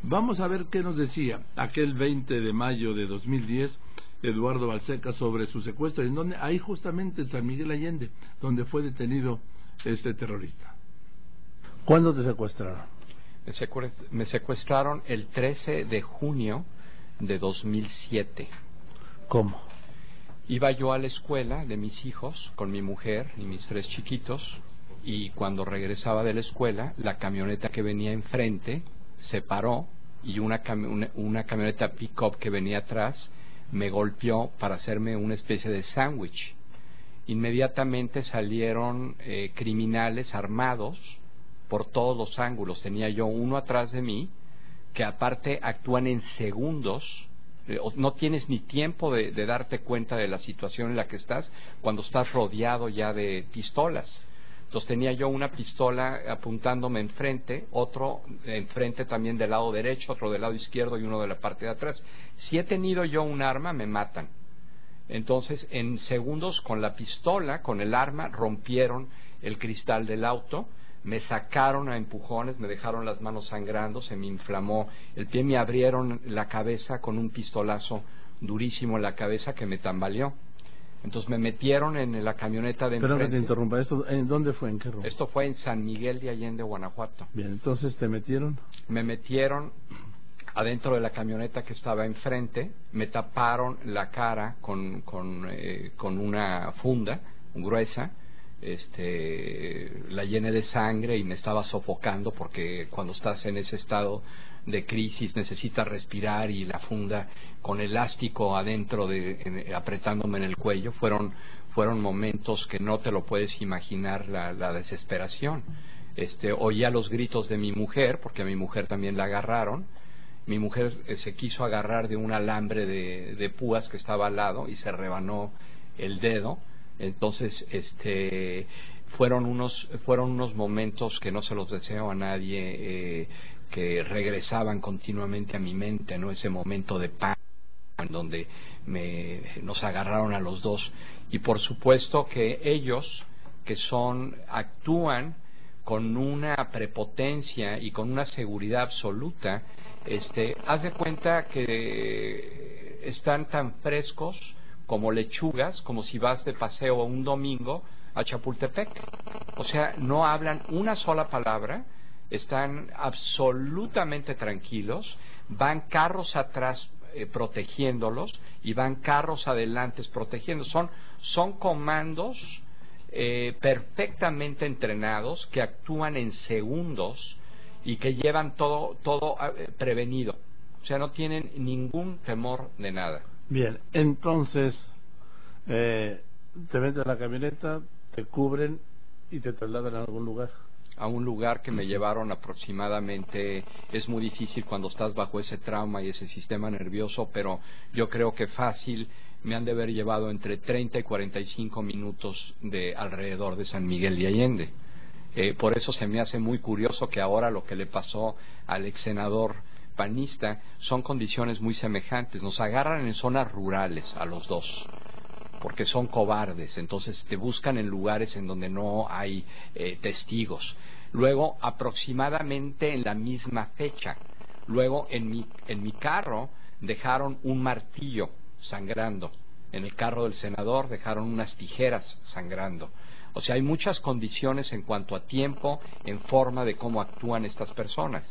Vamos a ver qué nos decía aquel 20 de mayo de 2010 Eduardo Balseca sobre su secuestro, en donde ahí justamente en San Miguel Allende, donde fue detenido este terrorista. ¿Cuándo te secuestraron? Me secuestraron el 13 de junio de 2007. ¿Cómo? Iba yo a la escuela de mis hijos con mi mujer y mis 3 chiquitos, y cuando regresaba de la escuela, la camioneta que venía enfrente se paró y una camioneta pick-up que venía atrás me golpeó para hacerme una especie de sándwich. Inmediatamente salieron criminales armados por todos los ángulos. Tenía yo uno atrás de mí, que aparte actúan en segundos. No tienes ni tiempo de darte cuenta de la situación en la que estás cuando estás rodeado ya de pistolas. Entonces tenía yo una pistola apuntándome enfrente, otro enfrente también del lado derecho, otro del lado izquierdo y uno de la parte de atrás. Si he tenido yo un arma, me matan. Entonces, en segundos, con la pistola, con el arma, rompieron el cristal del auto, me sacaron a empujones, me dejaron las manos sangrando, se me inflamó el pie, me abrieron la cabeza con un pistolazo durísimo en la cabeza que me tambaleó. Entonces me metieron en la camioneta de enfrente. Perdón que te interrumpa, ¿en dónde fue? ¿En qué rumbo? Esto fue en San Miguel de Allende, Guanajuato. Bien, entonces ¿te metieron? Me metieron adentro de la camioneta que estaba enfrente, me taparon la cara con una funda gruesa, la llené de sangre y me estaba sofocando, porque cuando estás en ese estado de crisis necesitas respirar, y la funda con elástico adentro apretándome en el cuello. Fueron momentos que no te lo puedes imaginar, la desesperación. Oía los gritos de mi mujer, porque a mi mujer también la agarraron. Mi mujer se quiso agarrar de un alambre de púas que estaba al lado y se rebanó el dedo. Entonces, fueron unos momentos que no se los deseo a nadie, que regresaban continuamente a mi mente, ¿no? Ese momento de paz en donde nos agarraron a los dos. Y por supuesto que ellos, que actúan con una prepotencia y con una seguridad absoluta, haz de cuenta que están tan frescos como lechugas, como si vas de paseo un domingo a Chapultepec. O sea, no hablan una sola palabra, están absolutamente tranquilos, van carros atrás protegiéndolos y van carros adelante protegiendo. Son comandos perfectamente entrenados, que actúan en segundos y que llevan todo prevenido. O sea, no tienen ningún temor de nada. Bien, entonces te meten a la camioneta, te cubren y te trasladan a algún lugar. A un lugar que me llevaron aproximadamente, es muy difícil cuando estás bajo ese trauma y ese sistema nervioso, pero yo creo que fácil me han de haber llevado entre 30 y 45 minutos de alrededor de San Miguel de Allende. Por eso se me hace muy curioso que ahora lo que le pasó al ex senador panista son condiciones muy semejantes. Nos agarran en zonas rurales a los dos, porque son cobardes. Entonces te buscan en lugares en donde no hay testigos. Luego, aproximadamente en la misma fecha, luego en mi carro dejaron un martillo sangrando. En el carro del senador dejaron unas tijeras sangrando. O sea, hay muchas condiciones en cuanto a tiempo, en forma de cómo actúan estas personas.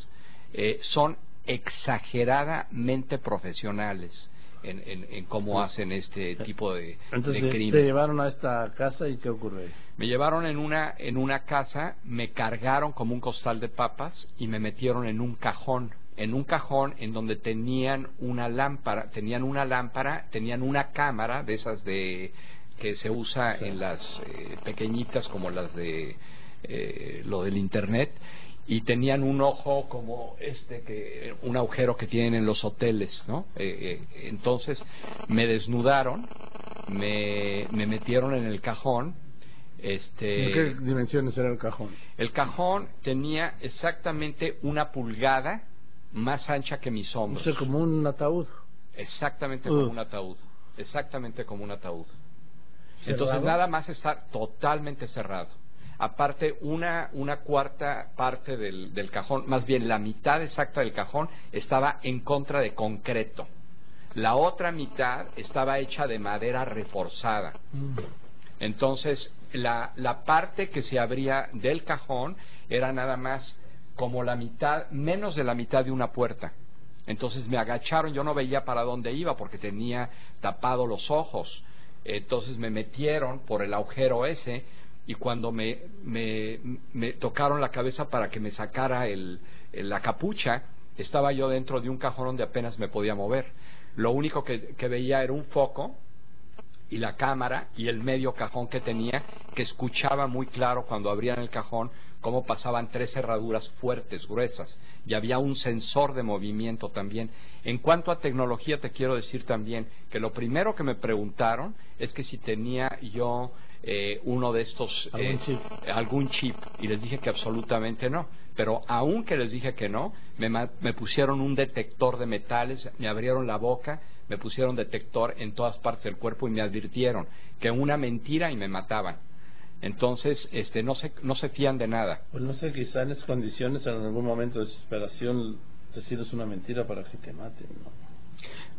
Son exageradamente profesionales en cómo hacen este tipo de crimen. Te llevaron a esta casa, ¿y qué ocurre? Me llevaron en una casa, me cargaron como un costal de papas y me metieron en un cajón en donde tenían una lámpara, tenían una cámara de esas que se usa en las pequeñitas, como las de lo del internet, y tenían un ojo como un agujero que tienen en los hoteles, ¿no? Entonces me desnudaron, me metieron en el cajón. ¿De qué dimensiones era el cajón? El cajón tenía exactamente 1 pulgada más ancha que mis hombros. O sea, como un ataúd. Exactamente como un ataúd. Exactamente como un ataúd. ¿Cerrado? Entonces nada más está totalmente cerrado. Aparte, una cuarta parte del cajón, más bien la mitad exacta del cajón, estaba en contra de concreto. La otra mitad estaba hecha de madera reforzada. Entonces, la parte que se abría del cajón era nada más como la mitad, menos de la mitad de una puerta. Entonces me agacharon, yo no veía para dónde iba porque tenía tapado los ojos. Entonces me metieron por el agujero ese y cuando me tocaron la cabeza para que me sacara la capucha, estaba yo dentro de un cajón donde apenas me podía mover. Lo único que veía era un foco y la cámara y el medio cajón que tenía, que escuchaba muy claro cuando abrían el cajón cómo pasaban 3 cerraduras fuertes, gruesas, y había un sensor de movimiento también. En cuanto a tecnología, te quiero decir también que lo primero que me preguntaron es que si tenía yo uno de estos, algún chip, y les dije que absolutamente no. Pero aunque les dije que no, me pusieron un detector de metales, me abrieron la boca, me pusieron detector en todas partes del cuerpo y me advirtieron que una mentira y me mataban. Entonces, no se fían de nada. Pues no sé, quizá en esas condiciones, en algún momento de desesperación, decirles una mentira para que te maten, ¿no?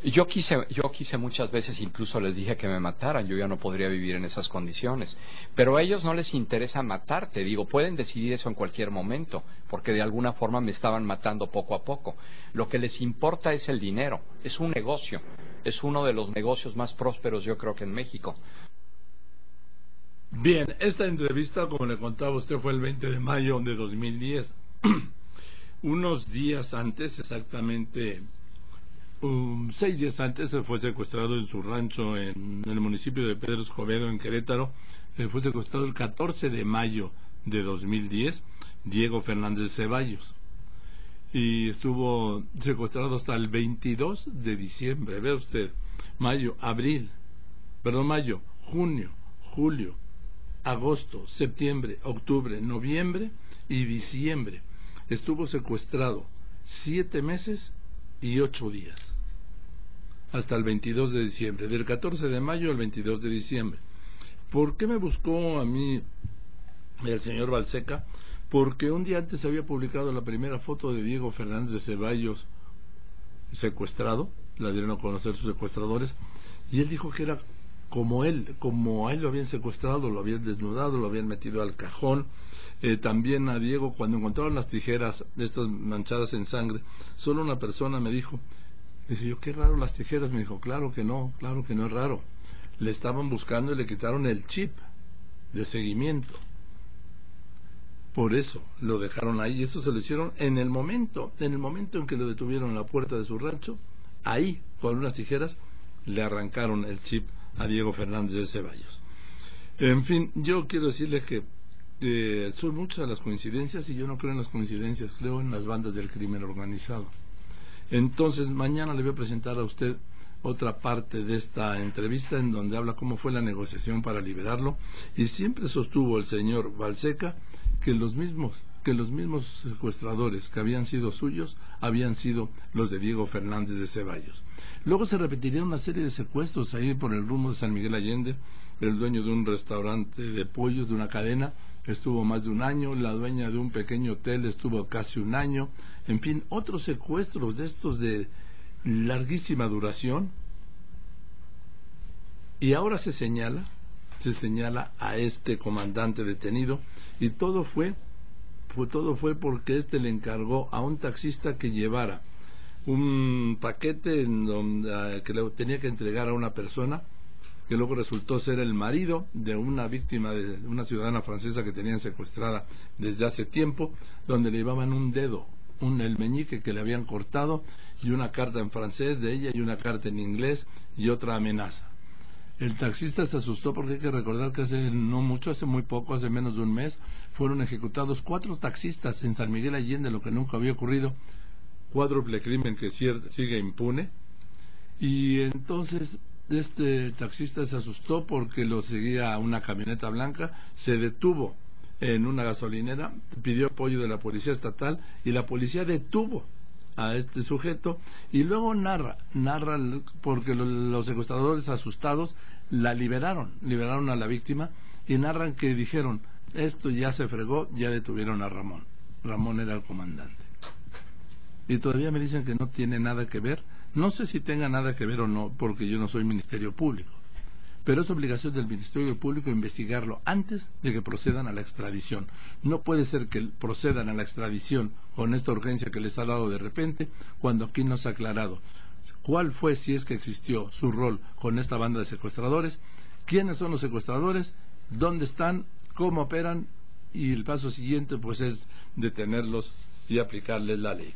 Yo quise muchas veces, incluso les dije que me mataran, yo ya no podría vivir en esas condiciones. Pero a ellos no les interesa matarte, digo, pueden decidir eso en cualquier momento, porque de alguna forma me estaban matando poco a poco. Lo que les importa es el dinero, es un negocio, es uno de los negocios más prósperos yo creo que en México. Bien, esta entrevista, como le contaba a usted, fue el 20 de mayo de 2010. Unos días antes, exactamente 6 días antes, se fue secuestrado en su rancho en el municipio de Pedro Escobedo, en Querétaro. Se fue secuestrado el 14 de mayo de 2010, Diego Fernández Ceballos. Y estuvo secuestrado hasta el 22 de diciembre. Vea usted, mayo, junio, julio, agosto, septiembre, octubre, noviembre y diciembre. Estuvo secuestrado 7 meses y 8 días, hasta el 22 de diciembre, del 14 de mayo al 22 de diciembre. ¿Por qué me buscó a mí el señor Balseca? Porque un día antes había publicado la primera foto de Diego Fernández de Ceballos secuestrado, la dieron a conocer sus secuestradores, y él dijo que era como a él lo habían secuestrado, lo habían desnudado, lo habían metido al cajón. También a Diego, cuando encontraron las tijeras estas manchadas en sangre, solo una persona me dijo, dice yo, qué raro las tijeras. Me dijo, claro que no es raro, le estaban buscando y le quitaron el chip de seguimiento, por eso lo dejaron ahí. Eso se lo hicieron en el momento en que lo detuvieron en la puerta de su rancho. Ahí, con unas tijeras, le arrancaron el chip a Diego Fernández de Ceballos. En fin, yo quiero decirles que son muchas las coincidencias, y yo no creo en las coincidencias, creo en las bandas del crimen organizado. Entonces mañana le voy a presentar a usted otra parte de esta entrevista en donde habla cómo fue la negociación para liberarlo, y siempre sostuvo el señor Balseca que los mismos secuestradores que habían sido suyos habían sido los de Diego Fernández de Ceballos. Luego se repetirían una serie de secuestros ahí por el rumbo de San Miguel Allende. El dueño de un restaurante de pollos, de una cadena, estuvo más de 1 año. La dueña de un pequeño hotel estuvo casi 1 año. En fin, otros secuestros de estos de larguísima duración. Y ahora se señala a este comandante detenido, y todo fue porque este le encargó a un taxista que llevara un paquete en donde, que le tenía que entregar a una persona que luego resultó ser el marido de una víctima, de una ciudadana francesa que tenían secuestrada desde hace tiempo, donde le llevaban un dedo, el meñique que le habían cortado, y una carta en francés de ella y una carta en inglés y otra amenaza. El taxista se asustó porque hay que recordar que hace muy poco, hace menos de 1 mes, fueron ejecutados 4 taxistas en San Miguel Allende, lo que nunca había ocurrido. Cuádruple crimen que sigue impune. Y entonces este taxista se asustó porque lo seguía una camioneta blanca, se detuvo en una gasolinera, pidió apoyo de la policía estatal y la policía detuvo a este sujeto, y luego narra porque los secuestradores asustados la liberaron a la víctima, y narran que dijeron, esto ya se fregó, ya detuvieron a Ramón. Ramón era el comandante. Y todavía me dicen que no tiene nada que ver. No sé si tenga nada que ver o no, porque yo no soy Ministerio Público. Pero es obligación del Ministerio Público investigarlo antes de que procedan a la extradición. No puede ser que procedan a la extradición con esta urgencia que les ha dado de repente, cuando aquí no se ha aclarado cuál fue, si es que existió, su rol con esta banda de secuestradores, quiénes son los secuestradores, dónde están, cómo operan, y el paso siguiente pues es detenerlos y aplicarles la ley.